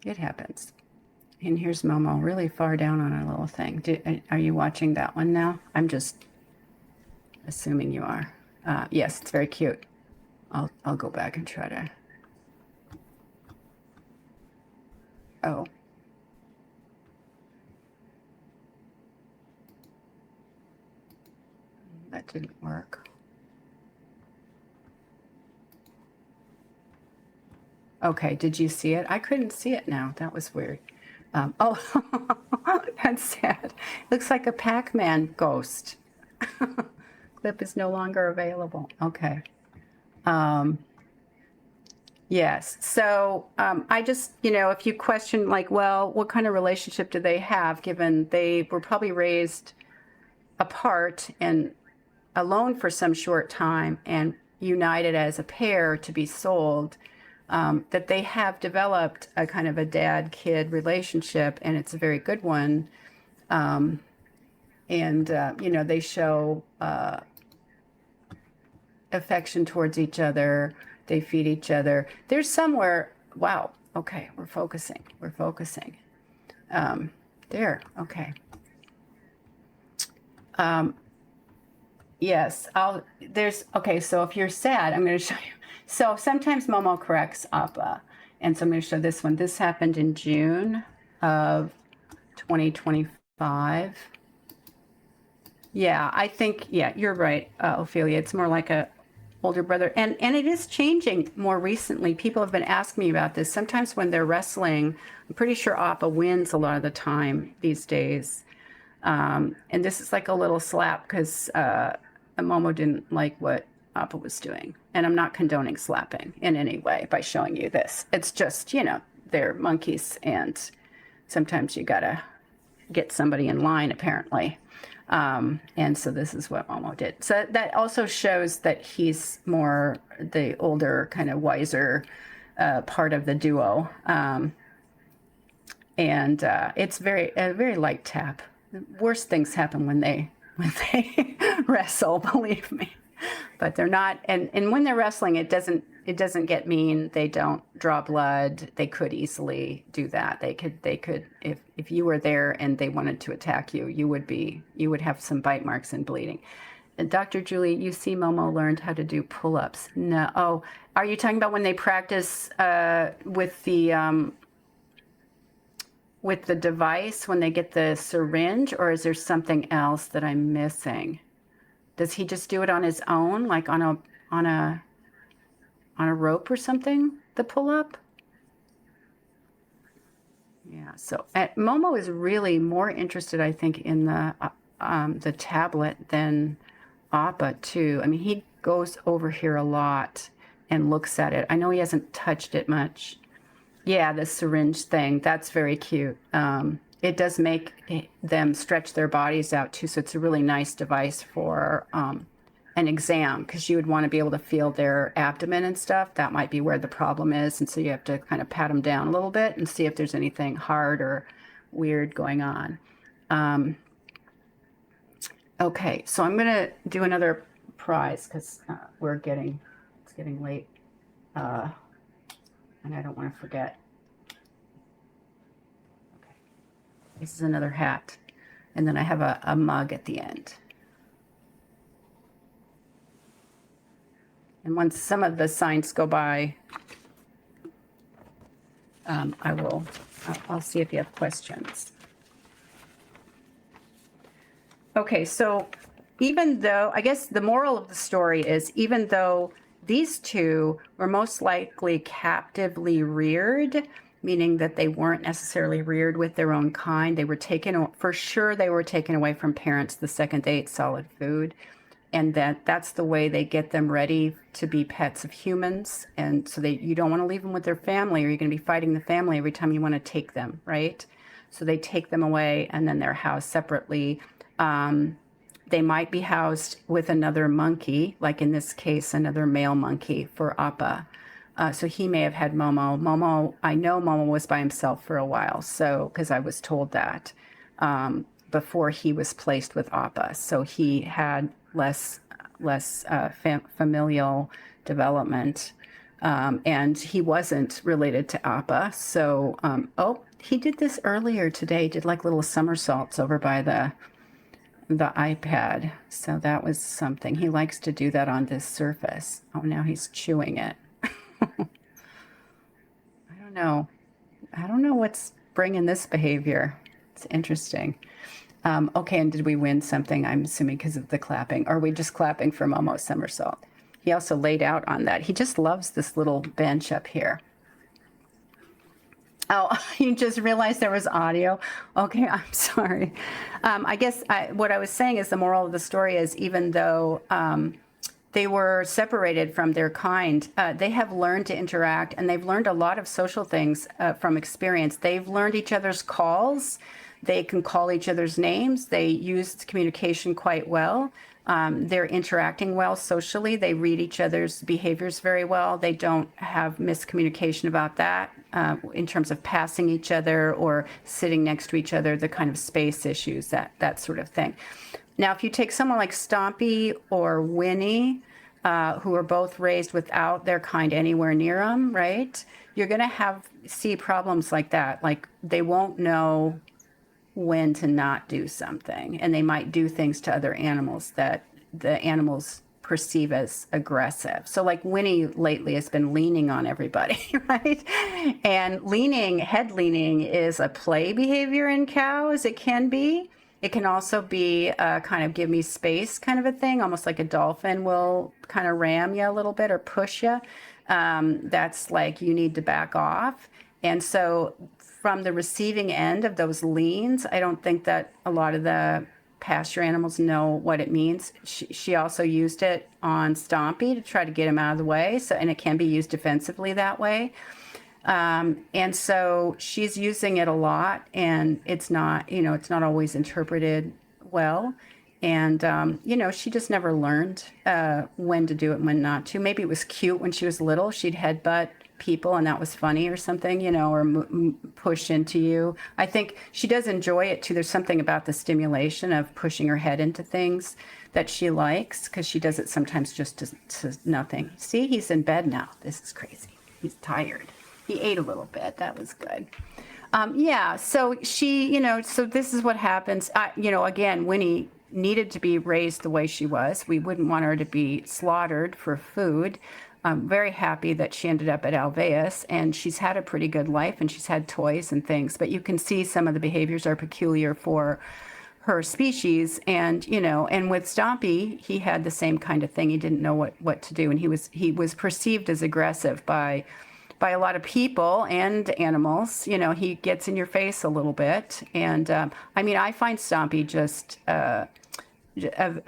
Speaker 1: it happens. And here's Momo really far down on a little thing. Are you watching that one now? I'm just assuming you are. Yes, it's very cute. I'll go back and try to. Oh. That didn't work. Okay, did you see it? I couldn't see it now. That was weird. Oh, that's sad. Looks like a Pac-Man ghost. Clip is no longer available. Okay. Yes. So I just, if you question like, well, what kind of relationship do they have, given they were probably raised apart and alone for some short time and united as a pair to be sold, that they have developed a kind of a dad-kid relationship, and it's a very good one. And they show affection towards each other. They feed each other. There's somewhere, wow, okay, we're focusing. There, okay. Yes, okay, so if you're sad, I'm going to show you. So sometimes Momo corrects Appa. And so I'm going to show this one. This happened in June of 2025. Yeah, I think, yeah, you're right, Ophelia. It's more like a older brother. And it is changing more recently. People have been asking me about this. Sometimes when they're wrestling, I'm pretty sure Appa wins a lot of the time these days. And this is like a little slap because Momo didn't like what Appa was doing. And I'm not condoning slapping in any way by showing you this. It's just, they're monkeys, and sometimes you gotta get somebody in line, apparently. And so this is what Momo did. So that also shows that he's more the older, kind of wiser part of the duo. And it's a very light tap. Worst things happen when they wrestle, believe me. But they're not, and when they're wrestling, it doesn't get mean. They don't draw blood. They could easily do that. They could if you were there and they wanted to attack you, you would have some bite marks and bleeding. And Dr. Julie, you see Momo learned how to do pull-ups. No, oh, are you talking about when they practice with the device, when they get the syringe, or is there something else that I'm missing? Does he just do it on his own, like on a rope or something, the pull-up? Yeah, so Momo is really more interested, I think, in the tablet than Appa, too. I mean, he goes over here a lot and looks at it. I know he hasn't touched it much. Yeah, the syringe thing, that's very cute. It does make them stretch their bodies out too, so it's a really nice device for an exam, because you would want to be able to feel their abdomen and stuff. That might be where the problem is, and so you have to kind of pat them down a little bit and see if there's anything hard or weird going on. Okay, so I'm going to do another prize because it's getting late, and I don't want to forget. This is another hat. And then I have a mug at the end. And once some of the signs go by, I'll see if you have questions. Okay, so even though, I guess the moral of the story is, even though these two were most likely captively reared, meaning that they weren't necessarily reared with their own kind. They were taken, for sure, they were taken away from parents the second they ate solid food. And that's the way they get them ready to be pets of humans. And so you don't want to leave them with their family, or you're going to be fighting the family every time you want to take them, right? So they take them away, and then they're housed separately. They might be housed with another monkey, like in this case, another male monkey for Appa. So he may have had Momo. I know Momo was by himself for a while, so because I was told that before he was placed with Appa. So he had less familial development, and he wasn't related to Appa. So, he did this earlier today. Did like little somersaults over by the iPad. So that was something. He likes to do that on this surface. Oh, now he's chewing it. I don't know what's bringing this behavior. It's interesting. Okay, and did we win something? I'm assuming because of the clapping. Or are we just clapping for Momo's somersault? He also laid out on that. He just loves this little bench up here. Oh, you just realized there was audio? Okay, I'm sorry. I guess what I was saying is the moral of the story is, even though they were separated from their kind. They have learned to interact, and they've learned a lot of social things from experience. They've learned each other's calls. They can call each other's names. They use communication quite well. They're interacting well socially. They read each other's behaviors very well. They don't have miscommunication about that in terms of passing each other or sitting next to each other, the kind of space issues, that sort of thing. Now, if you take someone like Stompy or Winnie, who are both raised without their kind anywhere near them, right? You're going to see problems like that. Like they won't know when to not do something, and they might do things to other animals that the animals perceive as aggressive. So like Winnie lately has been leaning on everybody, right? And head leaning is a play behavior in cows. It can be. It can also be a kind of give me space kind of a thing, almost like a dolphin will kind of ram you a little bit or push you. That's like you need to back off. And so from the receiving end of those leans, I don't think that a lot of the pasture animals know what it means. She also used it on Stompy to try to get him out of the way. And it can be used defensively that way. And so she's using it a lot, and it's not always interpreted well. And, she just never learned when to do it and when not to. Maybe it was cute when she was little. She'd headbutt people, and that was funny or something, or push into you. I think she does enjoy it, too. There's something about the stimulation of pushing her head into things that she likes, because she does it sometimes just to nothing. See, he's in bed now. This is crazy. He's tired. He ate a little bit. That was good. So she, so this is what happens. Again, Winnie needed to be raised the way she was. We wouldn't want her to be slaughtered for food. I'm very happy that she ended up at Alveus, and she's had a pretty good life, and she's had toys and things. But you can see some of the behaviors are peculiar for her species. And, and with Stompy, he had the same kind of thing. He didn't know what to do. And he was perceived as aggressive by a lot of people and animals. He gets in your face a little bit. And I find Stompy just a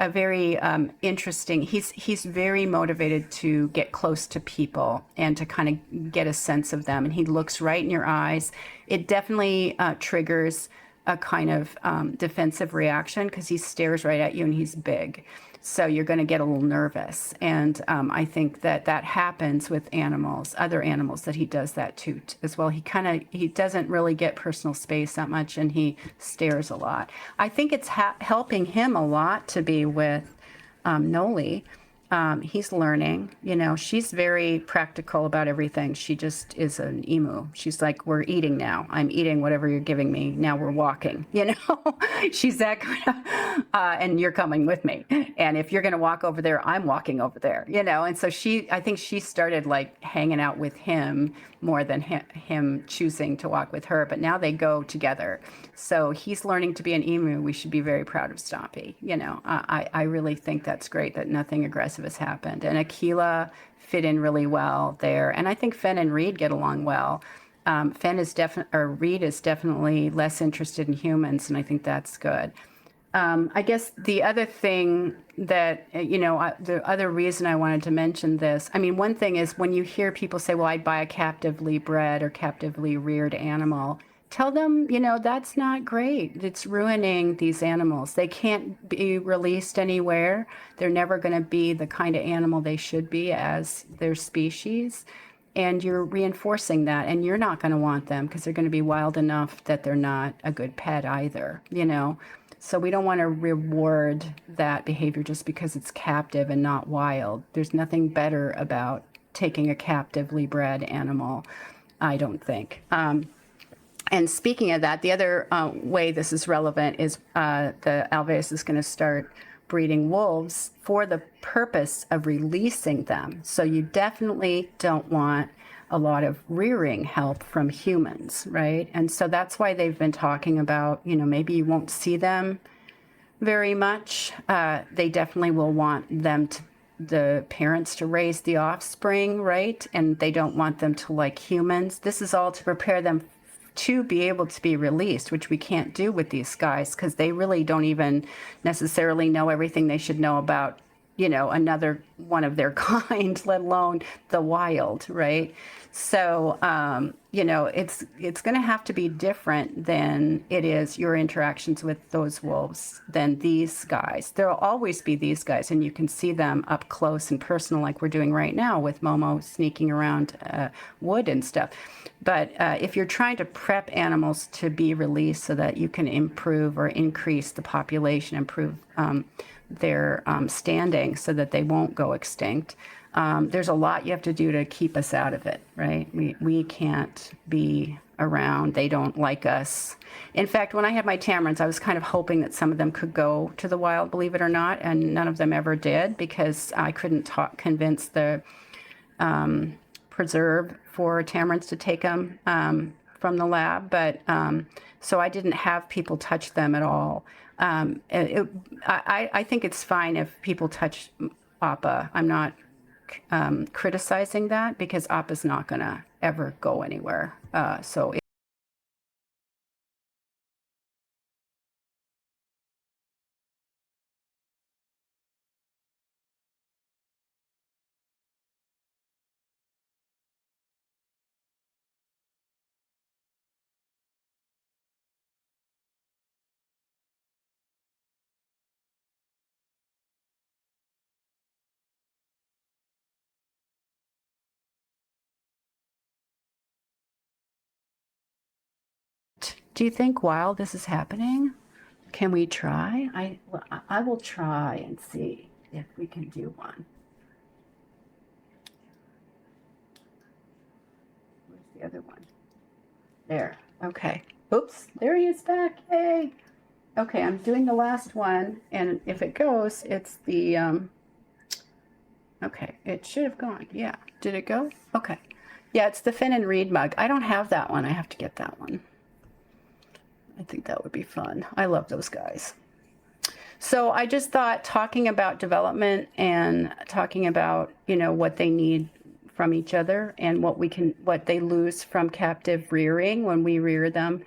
Speaker 1: very interesting. He's very motivated to get close to people and to kind of get a sense of them. And he looks right in your eyes. It definitely triggers a kind of defensive reaction, because he stares right at you and he's big. So you're going to get a little nervous. And I think that happens with other animals, that he does that too as well. He doesn't really get personal space that much, and he stares a lot. I think it's helping him a lot to be with Noli. He's learning, she's very practical about everything. She just is an emu. She's like, we're eating now. I'm eating whatever you're giving me. Now we're walking, she's that kind of, and you're coming with me. And if you're going to walk over there, I'm walking over there, And so I think she started like hanging out with him more than him choosing to walk with her. But now they go together. So he's learning to be an emu. We should be very proud of Stompy. I really think that's great that nothing aggressive has happened. And Aquila fit in really well there. And I think Fen and Reed get along well. Reed is definitely less interested in humans, and I think that's good. I guess the other thing that, the other reason I wanted to mention this, one thing is when you hear people say, well, I'd buy a captively bred or captively reared animal, tell them, that's not great. It's ruining these animals. They can't be released anywhere. They're never going to be the kind of animal they should be as their species. And you're reinforcing that, and you're not going to want them because they're going to be wild enough that they're not a good pet either, So we don't want to reward that behavior just because it's captive and not wild. There's nothing better about taking a captively bred animal, I don't think. And speaking of that, the other way this is relevant is the Alveus is going to start breeding wolves for the purpose of releasing them. So you definitely don't want a lot of rearing help from humans, right? And so that's why they've been talking about, maybe you won't see them very much. They definitely will want the parents to raise the offspring, right? And they don't want them to like humans. This is all to prepare them to be able to be released, which we can't do with these guys because they really don't even necessarily know everything they should know about another one of their kind, let alone the wild, right? So, it's going to have to be different than it is your interactions with those wolves than these guys. There'll always be these guys, and you can see them up close and personal, like we're doing right now with Momo sneaking around wood and stuff. But if you're trying to prep animals to be released so that you can improve or increase the population, improve their standing so that they won't go extinct, there's a lot you have to do to keep us out of it, right? We can't be around. They don't like us. In fact, when I had my tamarins, I was kind of hoping that some of them could go to the wild, believe it or not, and none of them ever did because I couldn't convince the preserve for tamarins to take them from the lab. But so I didn't have people touch them at all. I think it's fine if people touch Appa. I'm not criticizing that because Appa's not going to ever go anywhere. Do you think while this is happening, can we try? I will try and see if we can do one. Where's the other one? There. Okay. Oops. There he is back. Yay. Okay, I'm doing the last one, and if it goes, it's the, okay, it should have gone. Yeah. Did it go? Okay. Yeah, it's the Finn and Reed mug. I don't have that one. I have to get that one. I think that would be fun. I love those guys. So I just thought talking about development and talking about, what they need from each other and what they lose from captive rearing when we rear them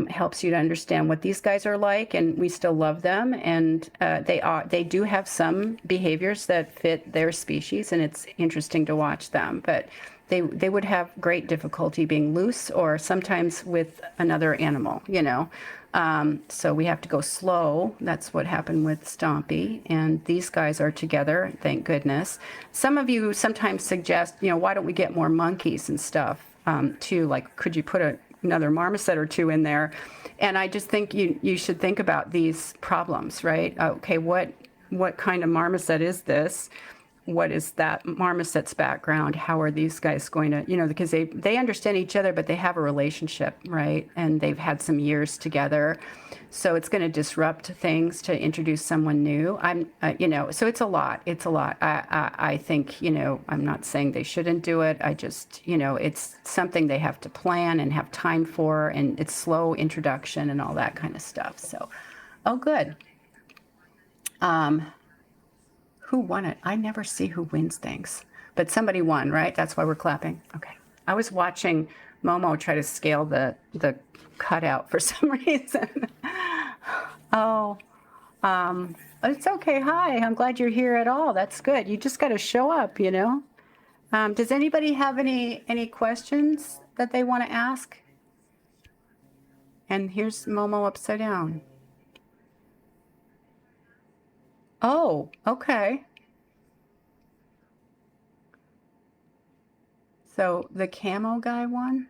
Speaker 1: helps you to understand what these guys are like, and we still love them, and they do have some behaviors that fit their species, and it's interesting to watch them, but they would have great difficulty being loose or sometimes with another animal, so we have to go slow. That's what happened with Stompy, and these guys are together, thank goodness. Some of you sometimes suggest, why don't we get more monkeys and stuff too, like could you put another marmoset or two in there? And I just think you should think about these problems, right? Okay, what kind of marmoset is this? What is that marmoset's background? How are these guys going to, because they understand each other, but they have a relationship, right? And they've had some years together. So it's going to disrupt things to introduce someone new. So it's a lot. It's a lot. I think, I'm not saying they shouldn't do it. I just, it's something they have to plan and have time for, and it's slow introduction and all that kind of stuff. So, oh, good. Who won it? I never see who wins things, but somebody won, right? That's why we're clapping. Okay. I was watching Momo try to scale the cutout for some reason. It's okay. Hi, I'm glad you're here at all. That's good. You just got to show up, Does anybody have any questions that they want to ask? And here's Momo upside down. Oh, okay. So the camo guy won?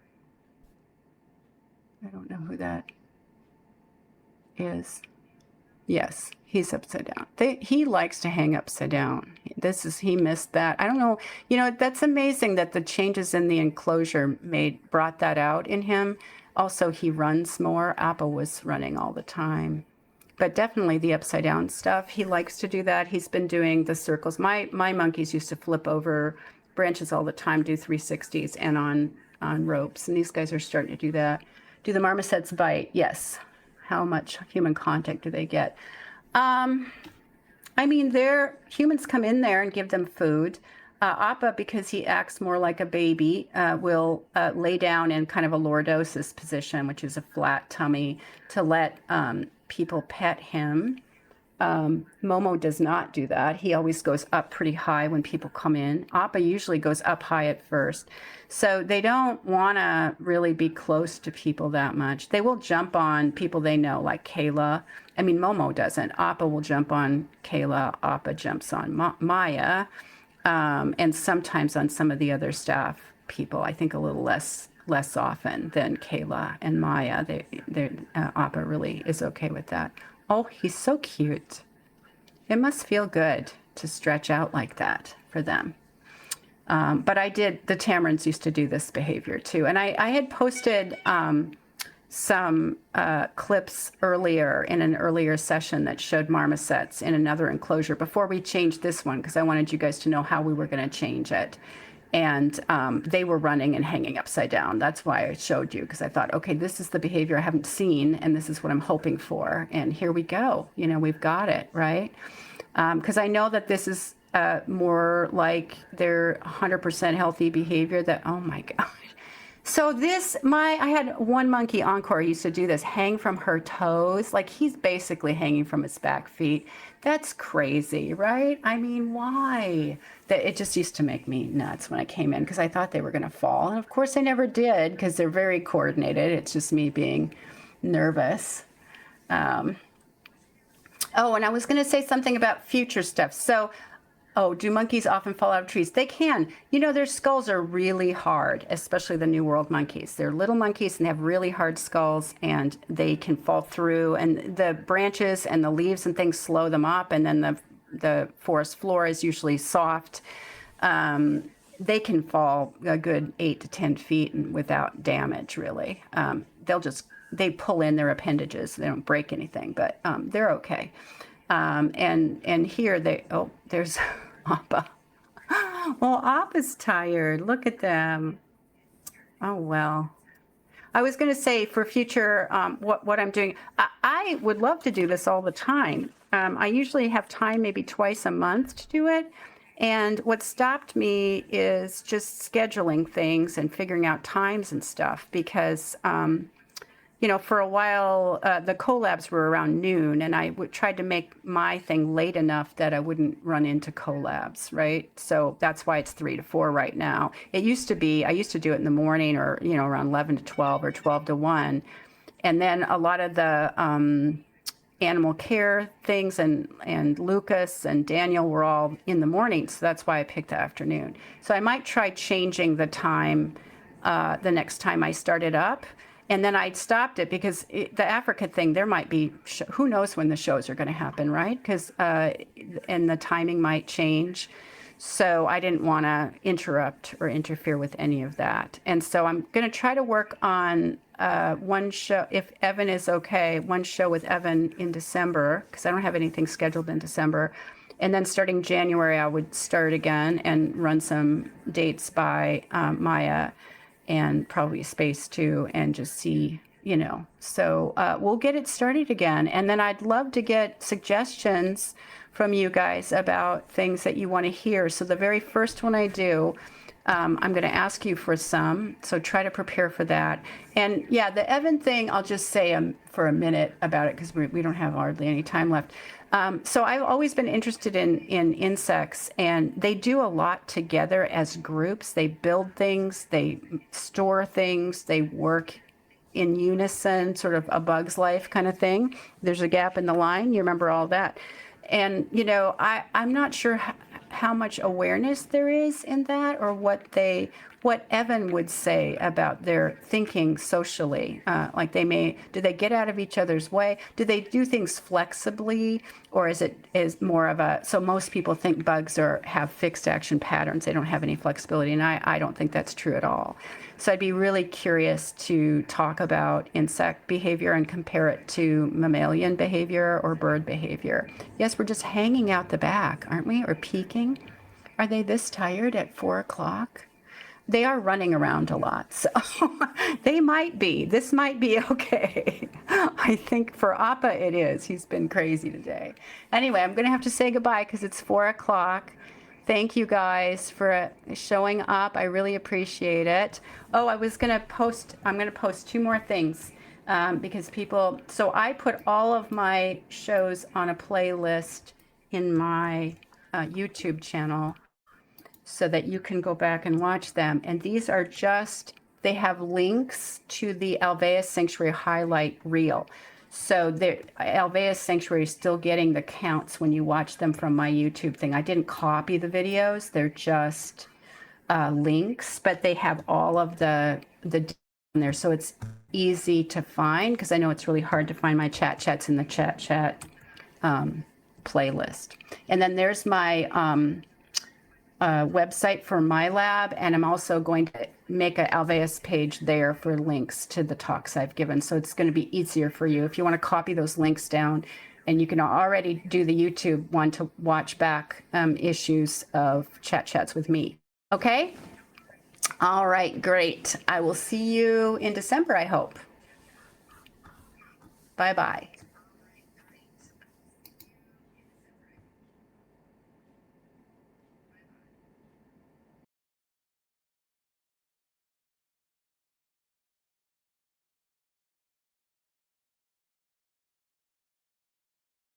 Speaker 1: I don't know who that is. Yes, he's upside down. He likes to hang upside down. He missed that. I don't know. That's amazing that the changes in the enclosure brought that out in him. Also, he runs more. Appa was running all the time. But definitely the upside down stuff, he likes to do that. He's been doing the circles. My monkeys used to flip over branches all the time, do 360s and on ropes. And these guys are starting to do that. Do the marmosets bite? Yes. How much human contact do they get? Humans come in there and give them food. Appa, because he acts more like a baby, will lay down in kind of a lordosis position, which is a flat tummy, to let people pet him. Momo does not do that. He always goes up pretty high when people come in. Appa usually goes up high at first. So they don't want to really be close to people that much. They will jump on people they know, like Kayla. I mean, Momo doesn't. Appa will jump on Kayla. Appa jumps on Maya. And sometimes on some of the other staff people, I think a little less often than Kayla and Maya. Appa really is okay with that. Oh, he's so cute. It must feel good to stretch out like that for them. But the tamarins used to do this behavior too. And I had posted some clips earlier in an earlier session that showed marmosets in another enclosure before we changed this one, because I wanted you guys to know how we were going to change it. And they were running and hanging upside down. That's why I showed you, because I thought, okay, this is the behavior I haven't seen, and this is what I'm hoping for. And here we go. We've got it, right? Because I know that this is more like their 100% healthy behavior that, oh my God. So I had one monkey, Encore, used to do this, hang from her toes. Like he's basically hanging from his back feet. That's crazy, right? I mean, why? It just used to make me nuts when I came in, because I thought they were going to fall. And of course they never did, because they're very coordinated. It's just me being nervous. Oh, and I was going to say something about future stuff. So, do monkeys often fall out of trees? They can. Their skulls are really hard, especially the New World monkeys. They're little monkeys and they have really hard skulls, and they can fall through. And the branches and the leaves and things slow them up. And then the forest floor is usually soft. They can fall a good 8 to 10 feet without damage, really. They pull in their appendages. They don't break anything, but they're okay. And here there's Appa. Well, Appa's tired. Look at them. Oh, well. I was going to say for future, what I'm doing, I would love to do this all the time. I usually have time maybe twice a month to do it. And what stopped me is just scheduling things and figuring out times and stuff, because for a while, the collabs were around noon, and I tried to make my thing late enough that I wouldn't run into collabs, right? So that's why it's 3 to 4 right now. I used to do it in the morning, or, around 11 to 12 or 12 to 1. And then a lot of the animal care things and Lucas and Daniel were all in the morning. So that's why I picked the afternoon. So I might try changing the time the next time I start it up. And then I stopped it because the Africa thing, there might be, who knows when the shows are going to happen, right? Because, and the timing might change. So I didn't want to interrupt or interfere with any of that. And so I'm going to try to work on one show, if Evan is okay, one show with Evan in December, because I don't have anything scheduled in December. And then starting January, I would start again and run some dates by Maya, and probably Space too, and just see, So we'll get it started again. And then I'd love to get suggestions from you guys about things that you want to hear. So the very first one I do, I'm going to ask you for some. So try to prepare for that. And yeah, the Evan thing, I'll just say for a minute about it, because we don't have hardly any time left. So I've always been interested in insects, and they do a lot together as groups. They build things, they store things, they work in unison, sort of a bug's life kind of thing. There's a gap in the line. You remember all that. And, I'm not sure how much awareness there is in that, or what Evan would say about their thinking socially. Like do they get out of each other's way? Do they do things flexibly, or is more of so most people think bugs have fixed action patterns. They don't have any flexibility, and I don't think that's true at all. So I'd be really curious to talk about insect behavior and compare it to mammalian behavior or bird behavior. Yes, we're just hanging out the back, aren't we? Or peeking. Are they this tired at 4 o'clock? They are running around a lot, so they might be. This might be okay. I think for Appa it is. He's been crazy today. Anyway, I'm going to have to say goodbye because it's 4 o'clock. Thank you guys for showing up. I really appreciate it. Oh, I'm going to post 2 more things. because people, so I put all of my shows on a playlist in my YouTube channel so that you can go back and watch them. And these are just, they have links to the Alveus Sanctuary highlight reel. So the Alveus Sanctuary is still getting the counts when you watch them from my YouTube thing. I didn't copy the videos. They're just links, but they have all of the in there. So it's easy to find, because I know it's really hard to find my chats in the chat playlist. And then there's my website for my lab, and I'm also going to make an Alveus page there for links to the talks I've given. So it's going to be easier for you if you want to copy those links down, and you can already do the YouTube one to watch back issues of chats with me. Okay? All right, great. I will see you in December, I hope. Bye-bye.